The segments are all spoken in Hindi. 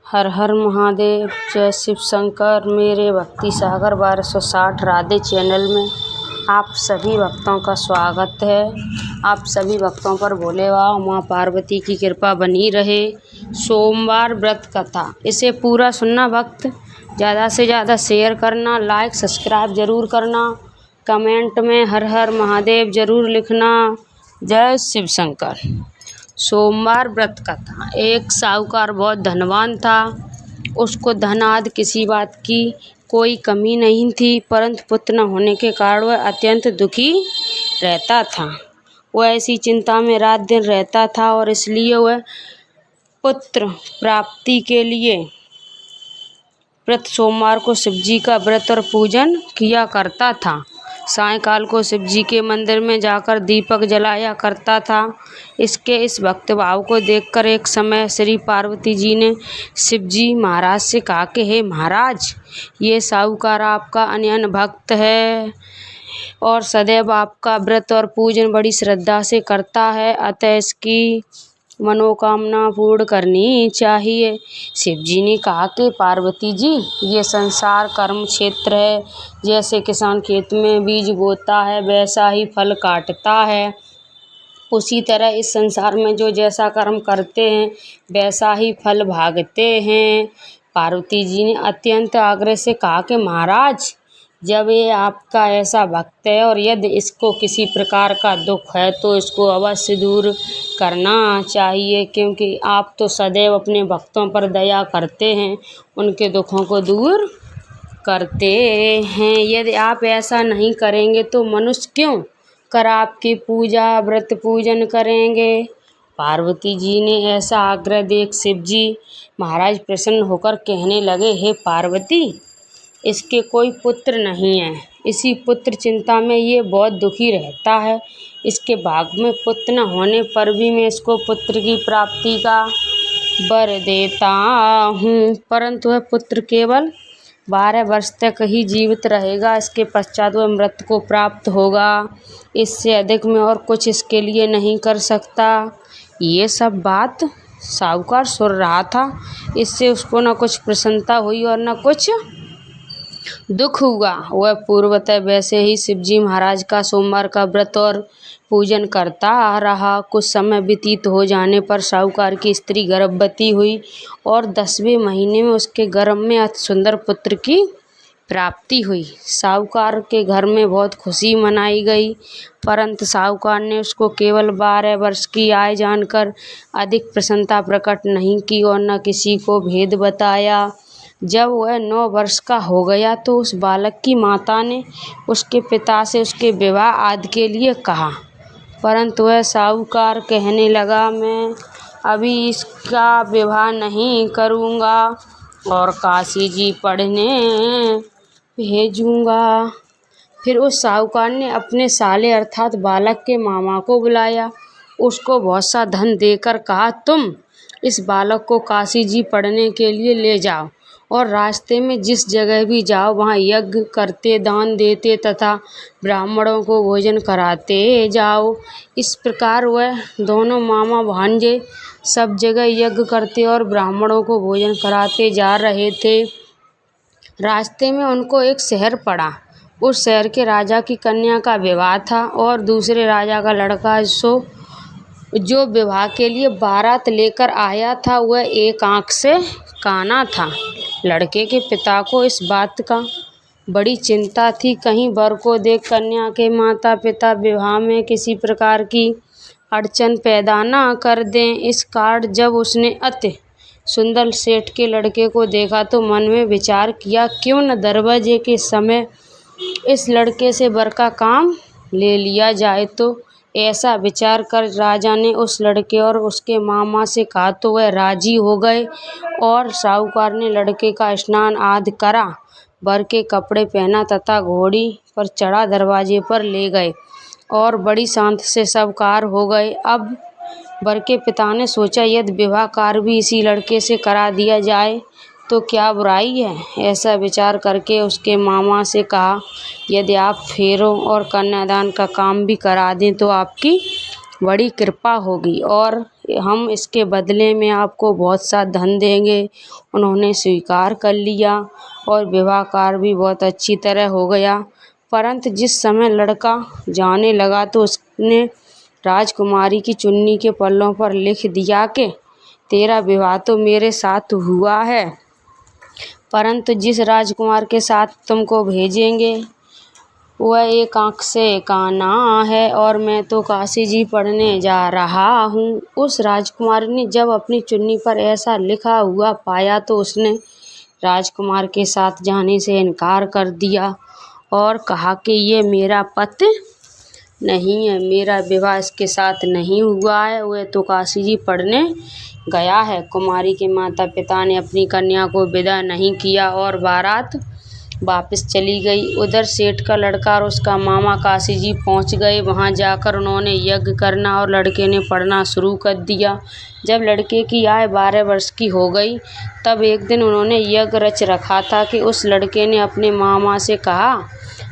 हर हर महादेव, जय शिव शंकर। मेरे भक्ति सागर 1260 राधे चैनल में आप सभी भक्तों का स्वागत है। आप सभी भक्तों पर भोले बाबा माँ पार्वती की कृपा बनी रहे। सोमवार व्रत कथा, इसे पूरा सुनना भक्त, ज़्यादा से ज़्यादा शेयर करना, लाइक सब्सक्राइब ज़रूर करना, कमेंट में हर हर महादेव ज़रूर लिखना। जय शिव शंकर। सोमवार व्रत कथा। एक साहूकार बहुत धनवान था। उसको धन आदि किसी बात की कोई कमी नहीं थी, परंतु पुत्र न होने के कारण वह अत्यंत दुखी रहता था। वह ऐसी चिंता में रात दिन रहता था और इसलिए वह पुत्र प्राप्ति के लिए प्रति सोमवार को शिव जी का व्रत और पूजन किया करता था। सायंकाल को शिव जी के मंदिर में जाकर दीपक जलाया करता था। इसके इस भक्त भाव को देखकर एक समय श्री पार्वती जी ने शिव जी महाराज से कहा कि हे महाराज, ये साहूकार आपका अनन्य भक्त है और सदैव आपका व्रत और पूजन बड़ी श्रद्धा से करता है, अतः इसकी मनोकामना पूर्ण करनी चाहिए। शिव जी ने कहा कि पार्वती जी, ये संसार कर्म क्षेत्र है। जैसे किसान खेत में बीज बोता है वैसा ही फल काटता है, उसी तरह इस संसार में जो जैसा कर्म करते हैं वैसा ही फल भागते हैं। पार्वती जी ने अत्यंत आग्रह से कहा कि महाराज, जब ये आपका ऐसा भक्त है और यदि इसको किसी प्रकार का दुख है तो इसको अवश्य दूर करना चाहिए, क्योंकि आप तो सदैव अपने भक्तों पर दया करते हैं, उनके दुखों को दूर करते हैं। यदि आप ऐसा नहीं करेंगे तो मनुष्य क्यों कर आपकी पूजा व्रत पूजन करेंगे। पार्वती जी ने ऐसा आग्रह देख शिव जी महाराज प्रसन्न होकर कहने लगे, हे पार्वती, इसके कोई पुत्र नहीं है। इसी पुत्र चिंता में ये बहुत दुखी रहता है। इसके भाग में पुत्र न होने पर भी मैं इसको पुत्र की प्राप्ति का वर देता हूँ, परंतु वह पुत्र केवल 12 वर्ष तक ही जीवित रहेगा। इसके पश्चात वह मृत को प्राप्त होगा। इससे अधिक मैं और कुछ इसके लिए नहीं कर सकता। ये सब बात साहूकार सुन रहा था। इससे उसको न कुछ प्रसन्नता हुई और न कुछ दुख हुआ। वह पूर्वतः वैसे ही शिव जी महाराज का सोमवार का व्रत और पूजन करता आ रहा। कुछ समय व्यतीत हो जाने पर साहूकार की स्त्री गर्भवती हुई और 10वें महीने में उसके गर्भ में अति सुंदर पुत्र की प्राप्ति हुई। साहूकार के घर में बहुत खुशी मनाई गई, परंतु साहूकार ने उसको केवल 12 वर्ष की आयु जानकर अधिक प्रसन्नता प्रकट नहीं की और न किसी को भेद बताया। जब वह 9 वर्ष का हो गया तो उस बालक की माता ने उसके पिता से उसके विवाह आदि के लिए कहा, परंतु वह साहूकार कहने लगा, मैं अभी इसका विवाह नहीं करूँगा और काशी जी पढ़ने भेजूँगा। फिर उस साहूकार ने अपने साले अर्थात बालक के मामा को बुलाया। उसको बहुत सा धन देकर कहा, तुम इस बालक को काशी जी पढ़ने के लिए ले जाओ और रास्ते में जिस जगह भी जाओ वहाँ यज्ञ करते, दान देते तथा ब्राह्मणों को भोजन कराते जाओ। इस प्रकार वह दोनों मामा भांजे सब जगह यज्ञ करते और ब्राह्मणों को भोजन कराते जा रहे थे। रास्ते में उनको एक शहर पड़ा। उस शहर के राजा की कन्या का विवाह था और दूसरे राजा का लड़का जो विवाह के लिए बारात लेकर आया था वह एक आँख से काना था। लड़के के पिता को इस बात का बड़ी चिंता थी, कहीं वर को देख कन्या के माता पिता विवाह में किसी प्रकार की अड़चन पैदा ना कर दें। इस कारण जब उसने अति सुंदर सेठ के लड़के को देखा तो मन में विचार किया, क्यों न दरवाजे के समय इस लड़के से वर का काम ले लिया जाए। तो ऐसा विचार कर राजा ने उस लड़के और उसके मामा से कहा तो वह राजी हो गए और साहूकार ने लड़के का स्नान आदि करा, वर के कपड़े पहना तथा घोड़ी पर चढ़ा दरवाजे पर ले गए और बड़ी शांति से सब कार्य हो गए। अब वर के पिता ने सोचा, यदि विवाह कार्य भी इसी लड़के से करा दिया जाए तो क्या बुराई है। ऐसा विचार करके उसके मामा से कहा, यदि आप फेरों और कन्यादान का काम भी करा दें तो आपकी बड़ी कृपा होगी और हम इसके बदले में आपको बहुत सा धन देंगे। उन्होंने स्वीकार कर लिया और विवाह कार्य भी बहुत अच्छी तरह हो गया। परंतु जिस समय लड़का जाने लगा तो उसने राजकुमारी की चुन्नी के पल्लों पर लिख दिया कि तेरा विवाह तो मेरे साथ हुआ है, परंतु जिस राजकुमार के साथ तुमको भेजेंगे वह एक आँख से काना है और मैं तो काशी जी पढ़ने जा रहा हूँ। उस राजकुमार ने जब अपनी चुन्नी पर ऐसा लिखा हुआ पाया तो उसने राजकुमार के साथ जाने से इनकार कर दिया और कहा कि ये मेरा पति नहीं है, मेरा विवाह इसके साथ नहीं हुआ है, वह तो काशी जी पढ़ने गया है। कुमारी के माता पिता ने अपनी कन्या को विदा नहीं किया और बारात वापस चली गई। उधर सेठ का लड़का और उसका मामा काशी जी पहुंच गए। वहां जाकर उन्होंने यज्ञ करना और लड़के ने पढ़ना शुरू कर दिया। जब लड़के की आयु 12 वर्ष की हो गई तब एक दिन उन्होंने यज्ञ रच रखा था कि उस लड़के ने अपने मामा से कहा,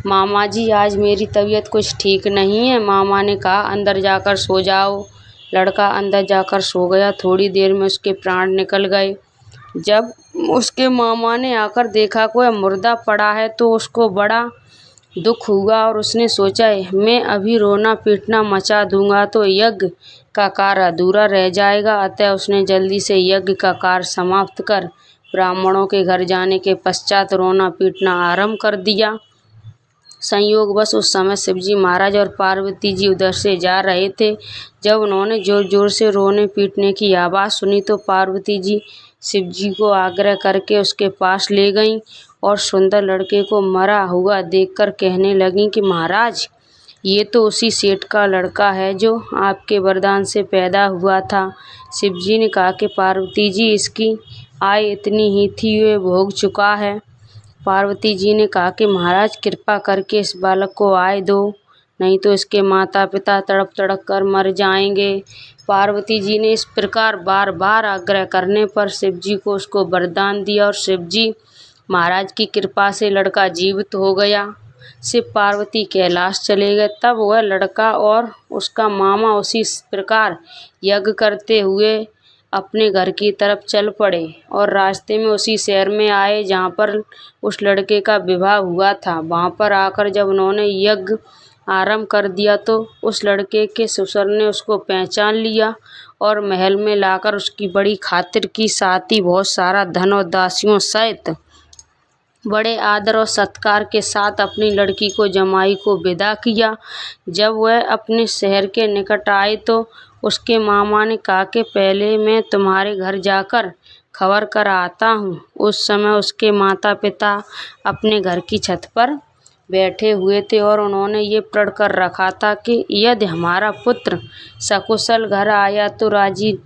मामा जी आज मेरी तबीयत कुछ ठीक नहीं है। मामा ने कहा अंदर जाकर सो जाओ। लड़का अंदर जाकर सो गया। थोड़ी देर में उसके प्राण निकल गए। जब उसके मामा ने आकर देखा कोई मुर्दा पड़ा है तो उसको बड़ा दुख हुआ और उसने सोचा मैं अभी रोना पीटना मचा दूंगा तो यज्ञ का कार्य अधूरा रह जाएगा। अतः उसने जल्दी से यज्ञ का कार्य समाप्त कर ब्राह्मणों के घर जाने के पश्चात रोना पीटना आरंभ कर दिया। संयोगवश उस समय शिवजी महाराज और पार्वती जी उधर से जा रहे थे। जब उन्होंने जोर जोर से रोने पीटने की आवाज़ सुनी तो पार्वती जी शिवजी को आग्रह करके उसके पास ले गईं और सुंदर लड़के को मरा हुआ देखकर कहने लगीं कि महाराज ये तो उसी सेठ का लड़का है जो आपके वरदान से पैदा हुआ था। शिवजी ने कहा कि पार्वती जी इसकी आयु इतनी ही थी, वे भोग चुका है। पार्वती जी ने कहा कि महाराज कृपा करके इस बालक को आय दो, नहीं तो इसके माता पिता तड़प तड़प कर मर जाएंगे। पार्वती जी ने इस प्रकार बार बार आग्रह करने पर शिवजी को उसको वरदान दिया और शिवजी महाराज की कृपा से लड़का जीवित हो गया। शिव पार्वती कैलाश चले गए। तब वह लड़का और उसका मामा उसी प्रकार यज्ञ करते हुए अपने घर की तरफ चल पड़े और रास्ते में उसी शहर में आए जहाँ पर उस लड़के का विवाह हुआ था। वहाँ पर आकर जब उन्होंने यज्ञ आरंभ कर दिया तो उस लड़के के ससुर ने उसको पहचान लिया और महल में लाकर उसकी बड़ी खातिर की, साथ ही बहुत सारा धन और दासियों सहित बड़े आदर और सत्कार के साथ अपनी लड़की को जमाई को विदा किया। जब वह अपने शहर के निकट आए तो उसके मामा ने कहा कि पहले मैं तुम्हारे घर जाकर खबर कर आता हूँ। उस समय उसके माता पिता अपने घर की छत पर बैठे हुए थे और उन्होंने ये प्रण कर रखा था कि यदि हमारा पुत्र सकुशल घर आया तो राजी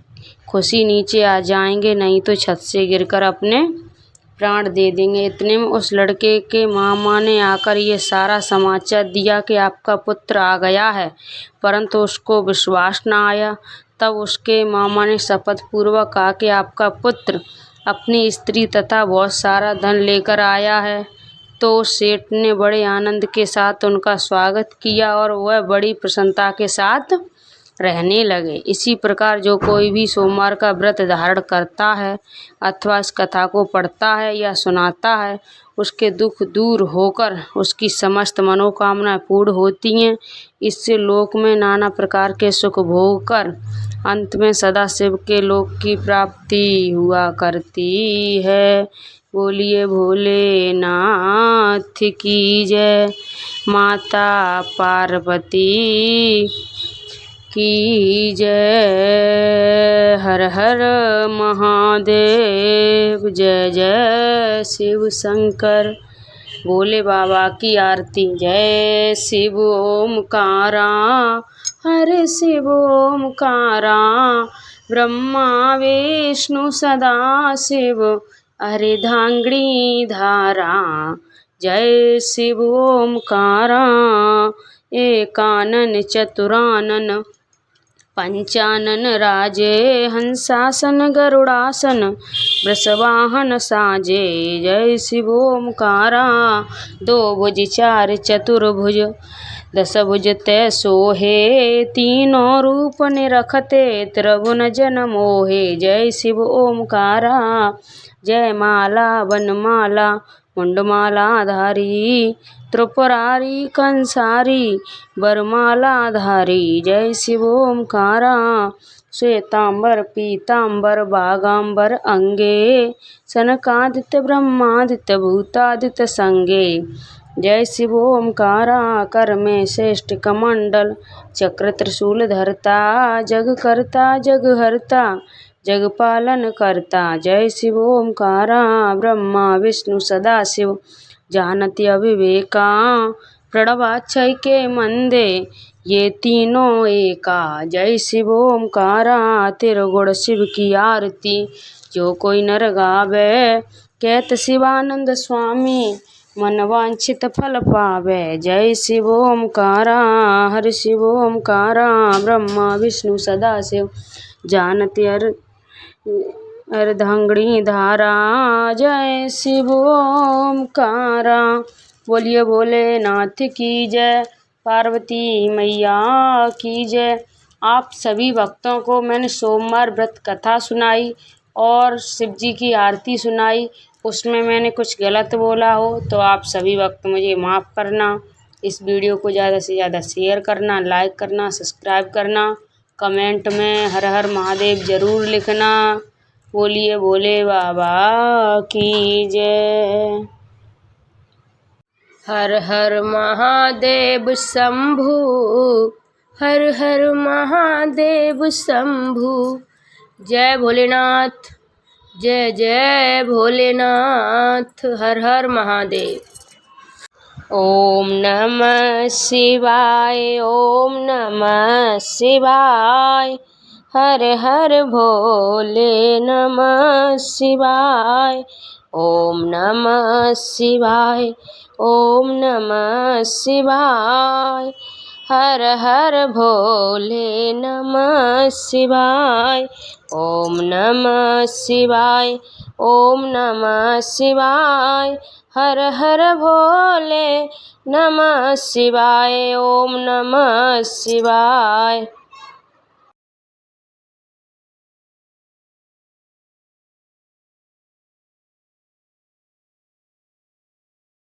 खुशी नीचे आ जाएंगे, नहीं तो छत से गिरकर अपने प्राण दे देंगे। इतने में उस लड़के के मामा ने आकर ये सारा समाचार दिया कि आपका पुत्र आ गया है, परंतु उसको विश्वास न आया। तब उसके मामा ने शपथ पूर्वक कहा कि आपका पुत्र अपनी स्त्री तथा बहुत सारा धन लेकर आया है। तो सेठ ने बड़े आनंद के साथ उनका स्वागत किया और वह बड़ी प्रसन्नता के साथ रहने लगे। इसी प्रकार जो कोई भी सोमवार का व्रत धारण करता है अथवा इस कथा को पढ़ता है या सुनाता है उसके दुख दूर होकर उसकी समस्त मनोकामनाएं पूर्ण होती हैं। इससे लोक में नाना प्रकार के सुख भोग कर अंत में सदा शिव के लोक की प्राप्ति हुआ करती है। बोलिए भोलेनाथ की जय। माता पार्वती की जय। हर हर महादेव। जय जय शिव शंकर। भोले बाबा की आरती। जय शिव ओमकारा, हरे शिव ओमकारा, ब्रह्मा विष्णु सदा शिव, हरे धांगड़ी धारा। जय शिव ओमकारा, एकानन चतुरानन, पंचानन राजे, हंसासन गरुड़ासन, वृषवाहन साजे। जय शिव ओमकारा, दो भुज चार चतुर्भुज, दस भुज ते सोहे तीनों रूप निरखते त्रिभुवन जन मोहे। जय शिव ओमकारा जय माला वनमाला मुंडमाला धारी त्रिपुरारी कंसारी वरमाला धारी। जय शिव ओमकारा श्वेतांबर पीतांबर बागांबर अंगे सनकादित्य ब्रह्मादित्य भूतादित्य संगे। जय शिव ओमकारा कर में श्रेष्ठ कमंडल चक्र त्रिशूल धरता जग करता जग हरता जग पालन करता। जय शिव ओमकारा ब्रह्मा विष्णु सदा शिव जानती अविवेका प्रणवाक्षय के मंदे ये तीनों एका। जय शिव ओमकारा तिरगुण शिव की आरती जो कोई नर गावे कहत शिवानंद स्वामी मन वांछित फल पावे। जय शिव ओमकारा हर शिव ओमकारा ब्रह्मा विष्णु सदा शिव जानती अर्धांगिनी धारा। जय शिव ओमकारा बोलिए भोलेनाथ की जय पार्वती मैया की जय। आप सभी भक्तों को मैंने सोमवार व्रत कथा सुनाई और शिव जी की आरती सुनाई, उसमें मैंने कुछ गलत बोला हो तो आप सभी भक्त मुझे माफ़ करना। इस वीडियो को ज़्यादा से ज़्यादा शेयर करना, लाइक करना, सब्सक्राइब करना, कमेंट में हर हर महादेव ज़रूर लिखना। बोलिए भोले बाबा की जय। हर हर महादेव शंभु हर हर महादेव शंभु। जय भोलेनाथ जय जय भोलेनाथ हर हर महादेव। ओम नमः शिवाय ओम नमः शिवाय हर हर भोले नमः शिवाय। ओम नमः शिवाय ओम नमः शिवाय हर हर भोले नमः शिवाय। ओम नमः शिवाय ओम नमः शिवाय हर हर भोले नमः शिवाय। ओम नमः शिवाय।